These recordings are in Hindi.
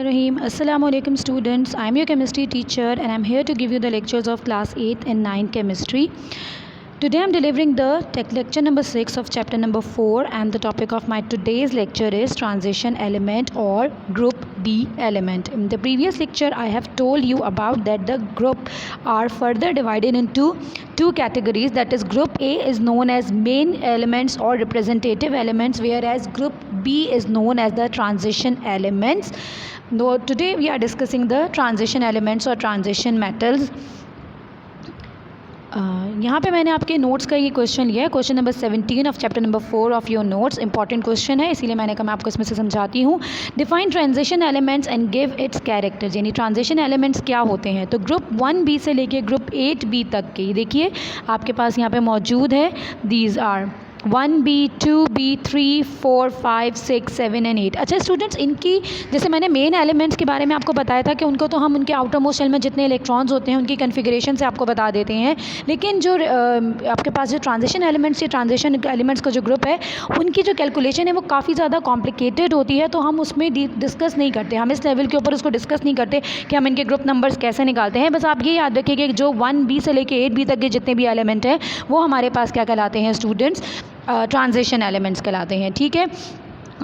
Rahim. Assalamu alaikum students. I am your chemistry teacher and I am here to give you the lectures of class 8 and 9 chemistry. Today I am delivering the lecture number 6 of chapter number 4 and the topic of my today's lecture is transition element or group B element. In the previous lecture I have told you about that the group are further divided into two categories, that is group A is known as main elements or representative elements, whereas group B is known as the transition elements. Though today we are discussing the transition elements or transition metals. यहाँ पे मैंने आपके नोट्स का ये क्वेश्चन लिया है, question number 17 of chapter number 4 of your notes. Important question है, इसीलिए मैंने कहा मैं आपको इसमें से समझाती हूँ. Define transition elements and give its characters, यानी ट्रांजिशन एलिमेंट्स क्या होते हैं. तो ग्रुप 1B से लेके ग्रुप 8B तक के देखिए आपके पास यहाँ पे मौजूद है. These are 1B, 2B, 3, 4, 5, 6, 7 and 8. अच्छा स्टूडेंट्स, इनकी जैसे मैंने मेन एलिमेंट्स के बारे में आपको बताया था कि उनको तो हम उनके आउटर मोस्ट शेल में जितने इलेक्ट्रॉन्स होते हैं उनकी कन्फिगरेशन से आपको बता देते हैं, लेकिन जो आपके पास जो ट्रांजिशन एलिमेंट्स या ट्रांजिशन एलिमेंट्स का जो ग्रुप है उनकी जो कैलकुलेशन है वो काफ़ी ज़्यादा कॉम्प्लिकेटेड होती है, तो हम उसमें डिस्कस नहीं करते, हम इस लेवल के ऊपर उसको डिस्कस नहीं करते कि हम इनके ग्रुप नंबर्स कैसे निकालते हैं. बस आप ये याद रखिए कि जो 1B से लेके 8B तक के जितने भी एलिमेंट हैं वो हमारे पास क्या कहलाते हैं स्टूडेंट्स, ट्रांजिशन एलिमेंट्स कहलाते हैं. ठीक है.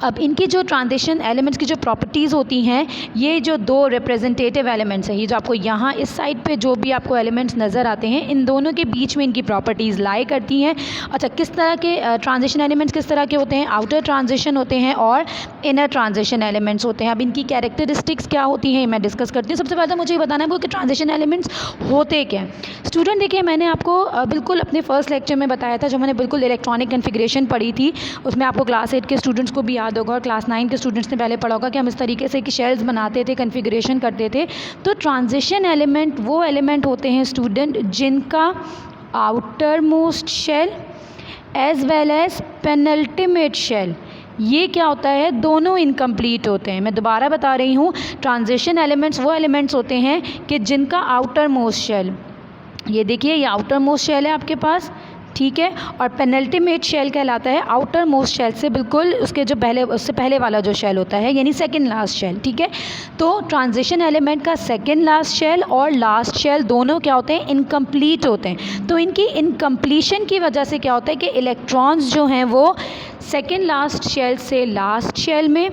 अब इनकी जो ट्रांजिशन एलिमेंट्स की जो प्रॉपर्टीज़ होती हैं, ये जो दो रिप्रेजेंटेटिव एलिमेंट्स हैं, ये जो आपको यहाँ इस साइड पे जो भी आपको एलिमेंट्स नज़र आते हैं, इन दोनों के बीच में इनकी प्रॉपर्टीज़ लाई करती हैं. अच्छा, किस तरह के ट्रांजिशन एलिमेंट्स किस तरह के होते हैं, आउटर ट्रांजिशन होते हैं और इनर ट्रांजिशन एलिमेंट्स होते हैं. अब इनकी कैरेक्टरिस्टिक्स क्या होती हैं मैं डिस्कस करती हूँ. सबसे पहले मुझे ये बताना है वो कि ट्रांजिशन एलिमेंट्स होते क्या हैं. स्टूडेंट देखिए, मैंने आपको बिल्कुल अपने फर्स्ट लेक्चर में बताया था, जो मैंने बिल्कुल इलेक्ट्रॉनिक कन्फिग्रेशन पढ़ी थी, उसमें आपको क्लास 8 के स्टूडेंट्स को भी याद होगा और क्लास 9 के स्टूडेंट्स ने पहले पढ़ा होगा कि हम इस तरीके से कि शेल्स बनाते थे, कन्फिग्रेशन करते थे. तो ट्रांजिशन एलिमेंट वो एलिमेंट होते हैं स्टूडेंट जिनका outermost shell as well as penultimate shell, ये क्या होता है, दोनों इनकम्प्लीट होते हैं. मैं दोबारा बता रही हूँ, ट्रांजिशन एलिमेंट्स वो एलिमेंट्स होते हैं कि जिनका आउटर मोस्ट शेल, ये देखिए ये आउटर मोस्ट शेल है आपके पास, ठीक है, और पेनल्टीमेट शेल कहलाता है आउटर मोस्ट शेल से बिल्कुल उसके जो पहले उससे पहले वाला जो शेल होता है, यानी सेकंड लास्ट शेल. ठीक है. तो ट्रांजिशन एलिमेंट का सेकंड लास्ट शेल और लास्ट शेल दोनों क्या होते हैं, इनकम्प्लीट होते हैं. तो इनकी इनकम्प्लीशन की वजह से क्या होता है कि इलेक्ट्रॉन्स जो हैं वो सेकंड लास्ट शेल से लास्ट शेल में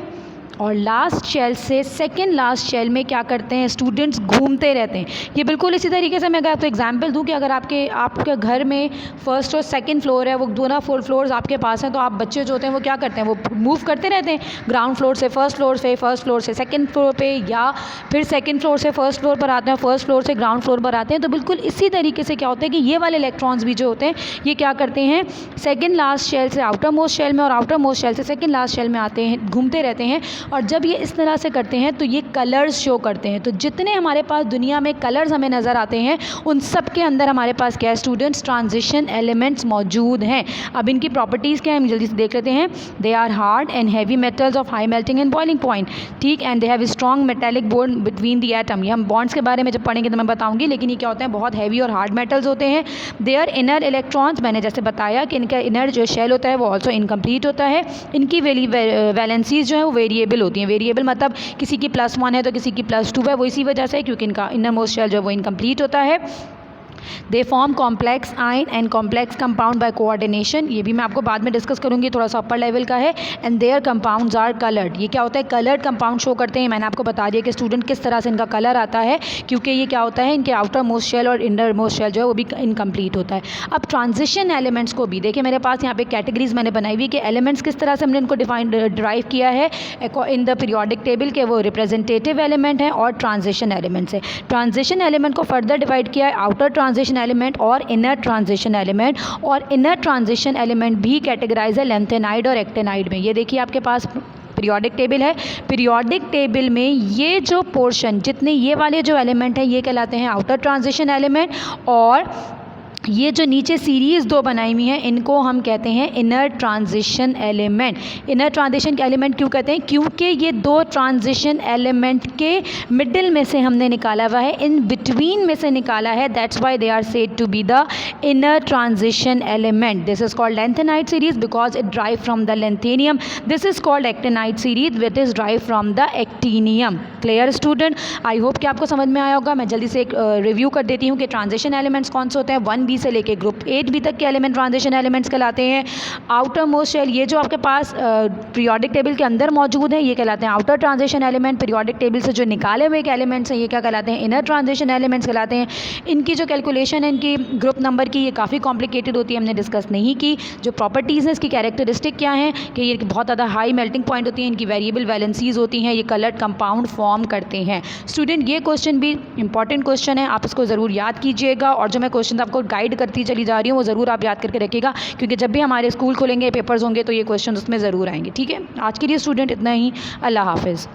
और लास्ट शेल से सेकंड लास्ट शेल में क्या करते हैं स्टूडेंट्स, घूमते रहते हैं. ये बिल्कुल इसी तरीके से मैं अगर आपको एग्जांपल दूं कि अगर आपके घर में फर्स्ट और सेकंड फ्लोर है, वो दोनों फ्लोर्स आपके पास हैं, तो आप बच्चे जो होते हैं वो क्या करते हैं, वो मूव करते रहते हैं ग्राउंड फ्लोर से फर्स्ट फ्लोर से सेकंड फ्लोर पे, या फिर सेकंड फ्लोर से फर्स्ट फ्लोर पर आते हैं, फर्स्ट फ्लोर से ग्राउंड फ्लोर पर आते हैं. तो बिल्कुल इसी तरीके से क्या होता है कि ये वाले इलेक्ट्रॉन्स भी जो होते हैं ये क्या करते हैं, सेकेंड लास्ट शेल से आउटर मोस्ट शेल में और आउटर मोस्ट शेल से सेकेंड लास्ट शेल में आते हैं, घूमते रहते हैं. और जब ये इस तरह से करते हैं तो ये कलर्स शो करते हैं. तो जितने हमारे पास दुनिया में कलर्स हमें नज़र आते हैं उन सब के अंदर हमारे पास क्या है स्टूडेंट्स, ट्रांजिशन एलिमेंट्स मौजूद हैं. अब इनकी प्रॉपर्टीज़ क्या है हम जल्दी से देख लेते हैं. They are hard and heavy metals of high melting and boiling point. ठीक. And they have strong metallic bond between the atom. ये हम बॉन्ड्स के बारे में जब पढ़ेंगे तो मैं बताऊंगी, लेकिन ये क्या होते हैं, बहुत हैवी और हार्ड मेटल्स होते हैं. देयर इनर इलेक्ट्रॉन्स, मैंने जैसे बताया कि इनका इनर जो शेल होता है वो ऑल्सो इनकम्प्लीट होता है. इनकी वैलेंसीज जो है वो वेरिएबल होती हैं. वेरिएबल मतलब किसी की +1 है तो किसी की +2 है, वो इसी वजह से क्योंकि इनका इनर मोस्ट शेल जो है वो इनकम्प्लीट होता है. They form complex ion and complex compound bye coordination, ये भी मैं आपको बाद में डिस्कस करूंगी, थोड़ा सा अपर लेवल का है. And their compounds are coloured, ये क्या होता है, कलर्ड कंपाउंड शो करते हैं. मैंने आपको बता दिया कि स्टूडेंट किस तरह से इनका कलर आता है, क्योंकि ये क्या होता है, इनके आउटर मोस्ट शेल और इनर मोस्ट शेल जो है वो भी इनकम्प्लीट होता है. अब ट्रांजिशन एलिमेंट्स को भी देखिए, मेरे पास यहाँ पे कैटेगरीज मैंने बनाई हुई कि एलिमेंट्स किस तरह से हमने इनको डिराइव किया है इन द पीरियोडिक टेबल के, वो रिप्रेजेंटेटिव एलिमेंट हैं और ट्रांजिशन एलिमेंट्स है. ट्रांजिशन एलिमेंट को फर्दर डिवाइड किया है आउटर ट्रांजिशन एलिमेंट और इनर ट्रांजिशन एलिमेंट, और इनर ट्रांजिशन एलिमेंट भी कैटेगराइज है लैंथेनाइड और एक्टेनाइड में. ये देखिए आपके पास पीरियोडिक टेबल है. पीरियोडिक टेबल में ये जो पोर्शन, जितने ये वाले जो एलिमेंट हैं ये कहलाते हैं आउटर ट्रांजिशन एलिमेंट, और ये जो नीचे सीरीज़ दो बनाई हुई हैं इनको हम कहते हैं inner transition element. Inner transition element क्यों कहते हैं? क्योंकि ये दो ट्रांजिशन एलिमेंट के मिडिल में से हमने निकाला हुआ है, इन बिटवीन में से निकाला है, that's why they are said to be the inner transition element. This is called lanthanide series because it derive from the lanthanum. This is called actinide series which is derive from the actinium. Clear student? I hope कि आपको समझ में आया होगा। मैं जल्दी से एक रिव्यू कर देती हूँ कि ट्रांजिशन एलिमेंट्स कौन से होते हैं। 1B से लेके ग्रुप 8B तक के एलिमेंट ट्रांजिशन एलिमेंट्स कहलाते हैं। आउटर मोस्ट शेल, ये जो आपके पास पीरियोडिक टेबल के अंदर मौजूद है, ये कहलाते हैं outer transition element. Periodic table से जो निकाले हुए एलिमेंट्स हैं ये क्या कहलाते हैं? इनर ट्रांजिशन एलिमेंट्स कहलाते हैं। इनकी जो कैलकुलेशन है इनकी ग्रुप नंबर की, ये काफ़ी कॉम्प्लिकेटेड होती है, हमने डिस्कस नहीं की। जो प्रॉपर्टीज़ हैं इसकी कैरेक्टरिस्टिक क्या हैं कि ये बहुत ज़्यादा हाई मेल्टिंग पॉइंट होती है, इनकी वेरिएबल वैलेंसीज होती हैं, ये कलर्ड कंपाउंड फॉर्म करते हैं। स्टूडेंट ये क्वेश्चन भी इंपॉर्टेंट क्वेश्चन है, आप इसको ज़रूर याद कीजिएगा और जो मैं क्वेश्चन आपको गाइड करती चली जा रही हूँ वो ज़रूर आप याद करके रखिएगा, क्योंकि जब भी हमारे स्कूल खुलेंगे, पेपर्स होंगे तो ये क्वेश्चन उसमें ज़रूर आएंगे। ठीक है, आज के लिए स्टूडेंट इतना ही। अल्लाह हाफिज़।